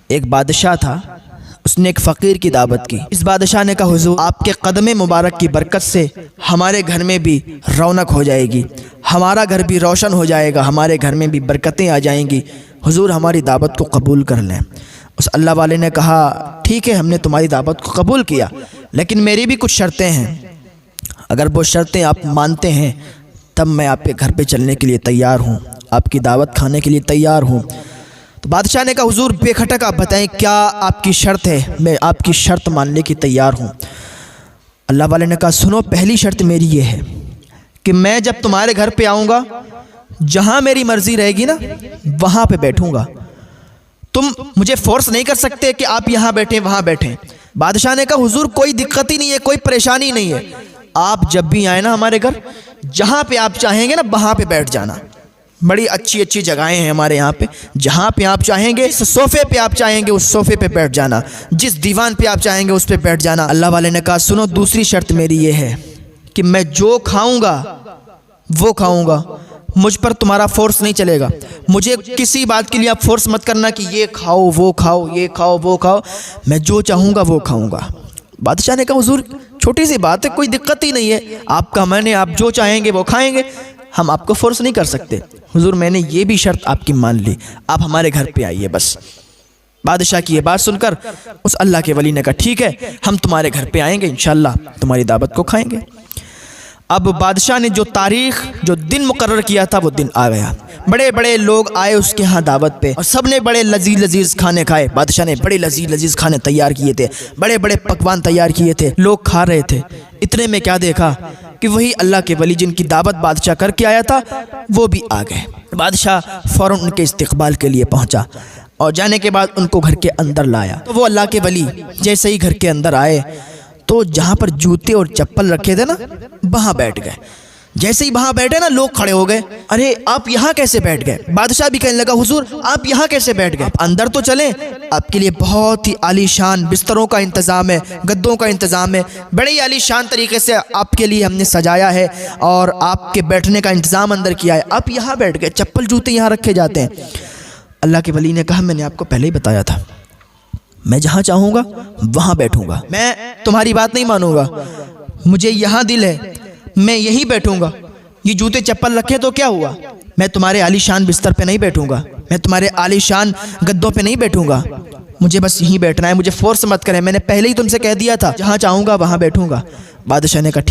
एक बादशाह था, उसने एक फ़कीर की दावत की। इस बादशाह ने कहा, हुजूर आपके कदम मुबारक की बरकत से हमारे घर में भी रौनक हो जाएगी, हमारा घर भी रोशन हो जाएगा, हमारे घर में भी बरकतें आ जाएंगी, हुजूर हमारी दावत को कबूल कर लें। उस अल्लाह वाले ने कहा, ठीक है, हमने तुम्हारी दावत को कबूल किया, लेकिन मेरी भी कुछ शर्तें हैं। अगर वो शर्तें आप मानते हैं तब मैं आपके घर पे चलने के लिए तैयार हूँ, आपकी दावत खाने के लिए तैयार हूँ। तो बादशाह ने कहा, हुजूर बेखटक आप बताएं क्या आपकी शर्त है, मैं आपकी शर्त मानने की तैयार हूँ। अल्लाह वाले ने कहा, सुनो, पहली शर्त मेरी ये है कि मैं जब तुम्हारे घर पे आऊँगा, जहाँ मेरी मर्ज़ी रहेगी ना वहाँ पे बैठूँगा, तुम मुझे फोर्स नहीं कर सकते कि आप यहाँ बैठें वहाँ बैठें। बादशाह ने कहा, हुजूर कोई दिक्कत ही नहीं है, कोई परेशानी नहीं है, आप जब भी आए ना हमारे घर, जहाँ पे आप चाहेंगे ना वहाँ पे बैठ जाना। बड़ी अच्छी अच्छी जगहें हैं हमारे यहाँ पे, जहाँ पे आप चाहेंगे, जिस सोफ़े पे आप चाहेंगे उस सोफ़े पे बैठ जाना, जिस दीवान पे आप चाहेंगे उस पे बैठ जाना। अल्लाह वाले ने कहा, सुनो दूसरी शर्त मेरी ये है कि मैं जो खाऊंगा वो खाऊंगा, मुझ पर तुम्हारा फोर्स नहीं चलेगा, मुझे किसी बात के लिए आप फोर्स मत करना कि ये खाओ वो खाओ, ये खाओ वो खाओ, मैं जो चाहूँगा वो खाऊँगा। बादशाह ने कहा, हुजूर छोटी सी बात है, कोई दिक्कत ही नहीं है, आपका मन है, आप जो चाहेंगे वो खाएंगे, हम आपको फोर्स नहीं कर सकते। हुजूर मैंने ये भी शर्त आपकी मान ली, आप हमारे घर पे आइए बस। बादशाह की ये बात सुनकर उस अल्लाह के वली ने कहा, ठीक है, हम तुम्हारे घर पे आएंगे, इंशाल्लाह तुम्हारी दावत को खाएंगे। अब बादशाह ने जो तारीख, जो दिन मुकर्रर किया था वो दिन आ गया। बड़े बड़े लोग आए उसके यहाँ दावत पे और सब ने बड़े लजीज लजीज खाने खाए। बादशाह ने बड़े लजीज लजीज खाने तैयार किए थे, बड़े बड़े पकवान तैयार किए थे, लोग खा रहे थे। इतने में क्या देखा कि वही अल्लाह के वली जिनकी दावत बादशाह करके आया था वो भी आ गए। बादशाह फ़ौरन उनके इस्तकबाल के लिए पहुँचा और जाने के बाद उनको घर के अंदर लाया। तो वो अल्लाह के वली जैसे ही घर के अंदर आए तो जहाँ पर जूते और चप्पल रखे थे ना वहाँ बैठ गए। जैसे ही वहाँ बैठे ना लोग खड़े हो गए, अरे आप यहाँ कैसे बैठ गए? बादशाह भी कहने लगा, हुजूर आप यहाँ कैसे बैठ गए? अंदर तो चलें, आपके लिए बहुत ही आलीशान बिस्तरों का इंतज़ाम है, गद्दों का इंतज़ाम है, बड़े ही आलीशान तरीके से आपके लिए हमने सजाया है और आपके बैठने का इंतज़ाम अंदर किया है, आप यहाँ बैठ गए, चप्पल जूते यहाँ रखे जाते हैं। अल्लाह के वली ने कहा, मैंने आपको पहले ही बताया था, मैं जहाँ चाहूँगा वहाँ बैठूँगा, मैं तुम्हारी बात नहीं मानूँगा, मुझे यहाँ दिल है, मैं यहीं बैठूँगा। ये जूते चप्पल रखे तो क्या हुआ, मैं तुम्हारे आलीशान बिस्तर पे नहीं बैठूँगा, मैं तुम्हारे आलीशान गद्दों पे नहीं बैठूँगा, मुझे बस यहीं बैठना है, मुझे फोर्स मत करें, मैंने पहले ही तुमसे कह दिया था जहाँ चाहूँगा वहाँ बैठूँगा। बादशाह ने कहा,